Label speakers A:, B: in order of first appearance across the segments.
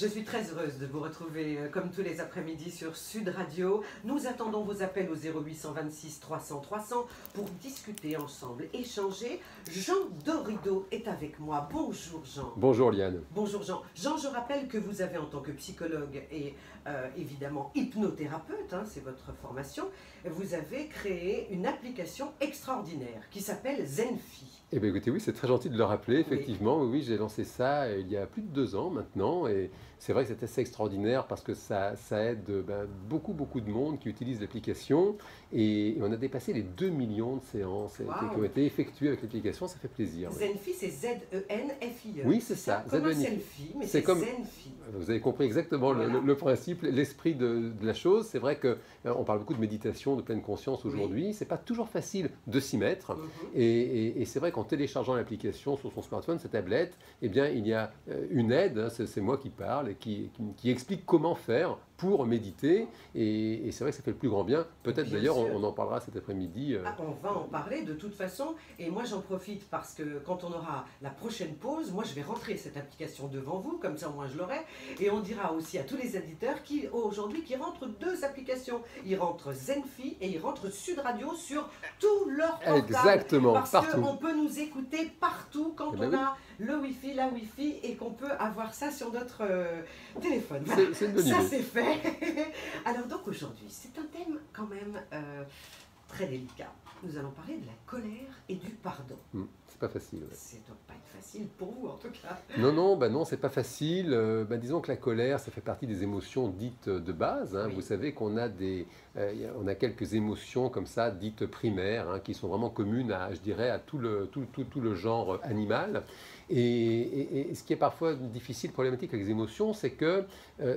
A: Je suis très heureuse de vous retrouver comme tous les après-midi sur Sud Radio. Nous attendons vos appels au 0826 300 300 pour discuter ensemble, échanger. Jean Dorido est avec moi. Bonjour Jean.
B: Bonjour Liane.
A: Bonjour Jean. Jean, je rappelle que vous avez en tant que psychologue et évidemment hypnothérapeute, hein, c'est votre formation, vous avez créé une application extraordinaire qui s'appelle Zenfi.
B: Eh bien écoutez, oui, c'est très gentil de le rappeler, effectivement. Oui, j'ai lancé ça il y a plus de 2 ans maintenant. Et c'est vrai que c'est assez extraordinaire parce que ça aide beaucoup de monde qui utilise l'application. Et on a dépassé les 2 millions de séances qui ont été effectuées avec l'application. Ça fait plaisir.
A: Zenfi, c'est Z-E-N-F-I-E.
B: Oui, c'est ça.
A: Comme un selfie, mais c'est comme Zenfi.
B: Vous avez compris exactement le principe, l'esprit de la chose. C'est vrai qu'on parle beaucoup de méditation, de pleine conscience aujourd'hui. C'est pas toujours facile de s'y mettre. Et c'est vrai qu'en téléchargeant l'application sur son smartphone, sa tablette, eh bien, il y a une aide, hein, c'est moi qui parle, et qui explique comment faire pour méditer. Et c'est vrai que ça fait le plus grand bien. Peut-être d'ailleurs, on en parlera cet après-midi.
A: On va en parler de toute façon. Et moi, j'en profite parce que quand on aura la prochaine pause, moi, je vais rentrer cette application devant vous. Comme ça, moi, je l'aurai. Et on dira aussi à tous les éditeurs qui, aujourd'hui, qui rentrent 2 applications. Ils rentrent Zenfi et ils rentrent Sud Radio sur tout leur portable.
B: Exactement,
A: parce
B: partout.
A: Parce qu'on peut nous écouter partout quand on a le Wi-Fi, la Wi-Fi, et qu'on peut avoir ça sur notre téléphone. Voilà.
B: C'est une bonne idée.
A: Ça, c'est fait. Alors donc aujourd'hui, c'est un thème quand même très délicat. Nous allons parler de la colère et du pardon.
B: C'est pas facile. Ouais.
A: Ça ne doit pas être facile pour vous en tout cas.
B: Non, c'est pas facile. Disons que la colère, ça fait partie des émotions dites de base. Hein. Oui. Vous savez qu'on a on a quelques émotions comme ça, dites primaires, hein, qui sont vraiment communes à, je dirais, à tout le genre animal. Et ce qui est parfois difficile, problématique avec les émotions, c'est que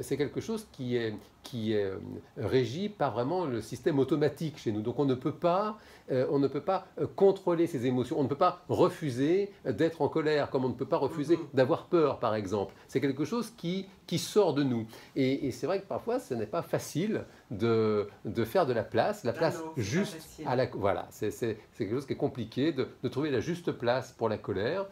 B: c'est quelque chose qui est régi par vraiment le système automatique chez nous. Donc on ne peut pas contrôler ces émotions. On ne peut pas refuser d'être en colère, comme on ne peut pas refuser d'avoir peur, par exemple. C'est quelque chose qui sort de nous. Et c'est vrai que parfois, ce n'est pas facile de faire de la place juste à la... Voilà, c'est quelque chose qui est compliqué, de trouver la juste place pour la colère.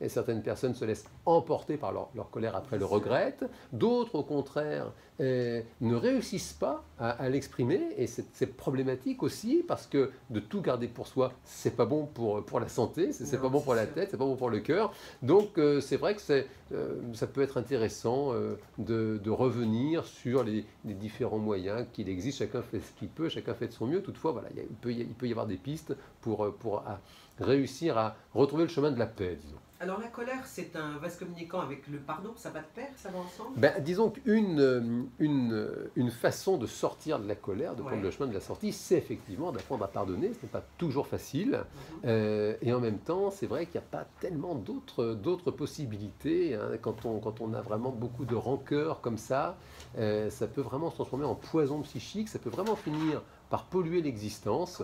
B: Et certaines personnes se laissent emporter par leur colère, après le regrettent. D'autres, au contraire, ne réussissent pas à l'exprimer. Et c'est problématique aussi, parce que de tout garder pour soi, c'est pas bon pour la santé, c'est pas bon pour la tête, c'est pas bon pour le cœur. Donc c'est vrai que ça peut être intéressant de revenir sur les différents moyens qu'il existe. Chacun fait ce qu'il peut, chacun fait de son mieux. Toutefois, voilà, il peut y avoir des pistes pour réussir à retrouver le chemin de la paix, disons.
A: Alors la colère, c'est un vase communicant avec le pardon, ça va de pair, ça va ensemble?
B: Disons qu'une façon de sortir de la colère, de prendre le chemin de la sortie, c'est effectivement d'apprendre à pardonner. Ce n'est pas toujours facile. Et en même temps, c'est vrai qu'il n'y a pas tellement d'autres possibilités. Hein. Quand on a vraiment beaucoup de rancœur comme ça peut vraiment se transformer en poison psychique. Ça peut vraiment finir par polluer l'existence,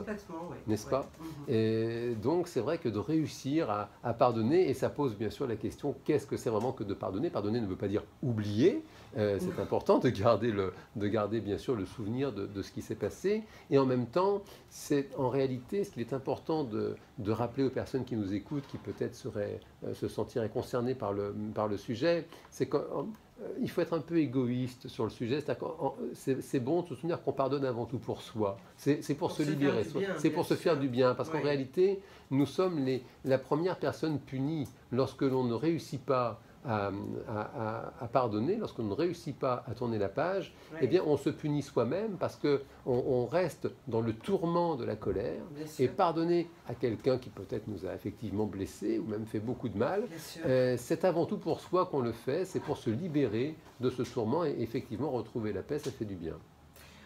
B: n'est-ce pas? Et donc c'est vrai que de réussir à pardonner, et ça pose bien sûr la question, qu'est-ce que c'est vraiment que de pardonner? Pardonner ne veut pas dire oublier, c'est important de garder bien sûr le souvenir de ce qui s'est passé, et en même temps, c'est en réalité ce qu'il est important de rappeler aux personnes qui nous écoutent, qui peut-être se sentiraient concernées par le sujet, c'est qu'il faut être un peu égoïste sur le sujet, c'est bon de se souvenir qu'on pardonne avant tout pour soi, c'est pour se libérer, c'est pour se faire du bien, parce qu'en réalité, nous sommes la première personne punie lorsque l'on ne réussit pas à pardonner, lorsqu'on ne réussit pas à tourner la page, eh bien on se punit soi-même parce qu'on reste dans le tourment de la colère. Et pardonner à quelqu'un qui peut-être nous a effectivement blessés ou même fait beaucoup de mal, c'est avant tout pour soi qu'on le fait, c'est pour se libérer de ce tourment et effectivement retrouver la paix, ça fait du bien.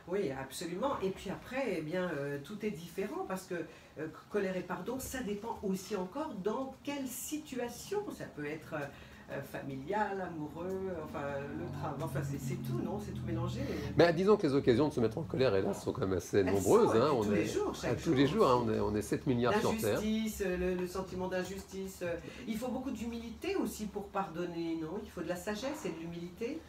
A: Oui, absolument. Et puis après, eh bien, tout est différent parce que colère et pardon, ça dépend aussi encore dans quelle situation. Ça peut être familial, amoureux, enfin le travail, enfin c'est tout, non? C'est tout mélangé.
B: Disons que les occasions de se mettre en colère, hélas, sont quand même assez nombreuses.
A: Hein. Tous les jours,
B: tous les jours, hein, on est 7 milliards sur Terre.
A: L'injustice, le sentiment d'injustice. Il faut beaucoup d'humilité aussi pour pardonner, non? Il faut de la sagesse et de l'humilité.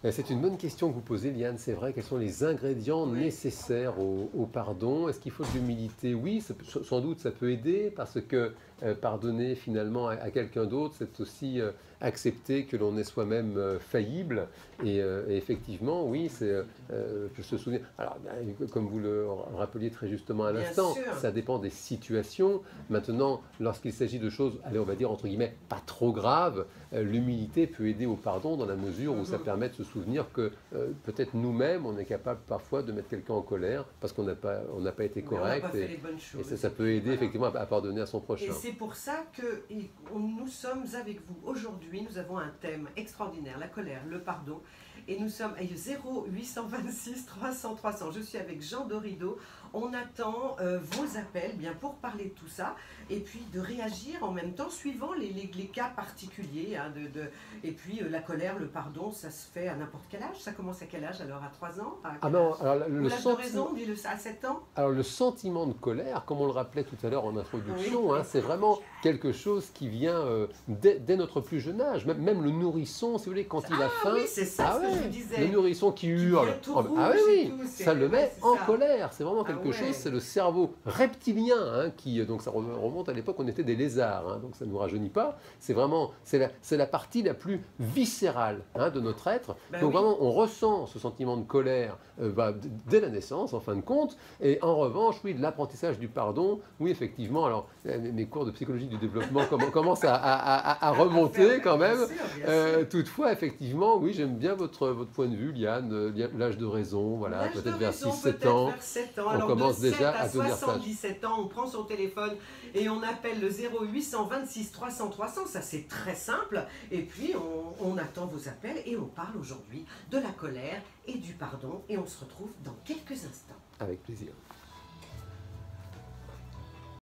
B: C'est une bonne question que vous posez, Liane. C'est vrai, quels sont les ingrédients nécessaires au pardon? Est-ce qu'il faut de l'humilité? Oui, sans doute ça peut aider parce que pardonner finalement à quelqu'un d'autre, c'est aussi accepter que l'on est soi-même faillible. Et effectivement, oui, c'est je se souviens. Alors, comme vous le rappeliez très justement à l'instant, ça dépend des situations. Maintenant, lorsqu'il s'agit de choses, allez, on va dire entre guillemets, pas trop graves, l'humilité peut aider au pardon dans la mesure où ça permet de se souvenir que peut-être nous-mêmes, on est capable parfois de mettre quelqu'un en colère parce qu'on n'a pas été correct. Et ça peut aider effectivement à pardonner à son prochain.
A: Et c'est pour ça que nous sommes avec vous aujourd'hui. Nous avons un thème extraordinaire, la colère, le pardon. Et nous sommes à 0826 300 300. Je suis avec Jean Dorido. On attend vos appels bien pour parler de tout ça et puis de réagir en même temps suivant les cas particuliers. Hein, et puis la colère, le pardon, ça se fait à n'importe quel âge. Ça commence à quel âge alors? À 3 ans?
B: Ah non, alors
A: l'âge de raison, dis-le à 7 ans?
B: Alors le sentiment de colère, comme on le rappelait tout à l'heure en introduction, hein, c'est vraiment quelque chose qui vient dès notre plus jeune âge. Même le nourrisson, si vous voulez, quand il a faim,
A: oui, c'est ça, ce que je vous disais.
B: Le nourrisson qui hurle, ça le met en colère. C'est vraiment quelque chose, c'est le cerveau reptilien hein, qui, donc ça remonte à l'époque, on était des lézards, hein, donc ça ne nous rajeunit pas. C'est vraiment, c'est la partie la plus viscérale hein, de notre être. Donc vraiment, on ressent ce sentiment de colère dès la naissance, en fin de compte. Et en revanche, oui, de l'apprentissage du pardon, oui, effectivement. Alors, mes cours de psychologie du développement commencent à remonter quand même. Bien sûr. Toutefois, effectivement, oui, j'aime bien votre point de vue, Liane, l'âge de raison, voilà, peut-être vers 6-7 ans. On
A: alors
B: commence
A: de 7
B: déjà
A: à
B: à tenir ça.
A: 77 ans, on prend son téléphone et on appelle le 0826 300 300, ça c'est très simple. Et puis on attend vos appels et on parle aujourd'hui de la colère et du pardon et on se retrouve dans quelques instants.
B: Avec plaisir.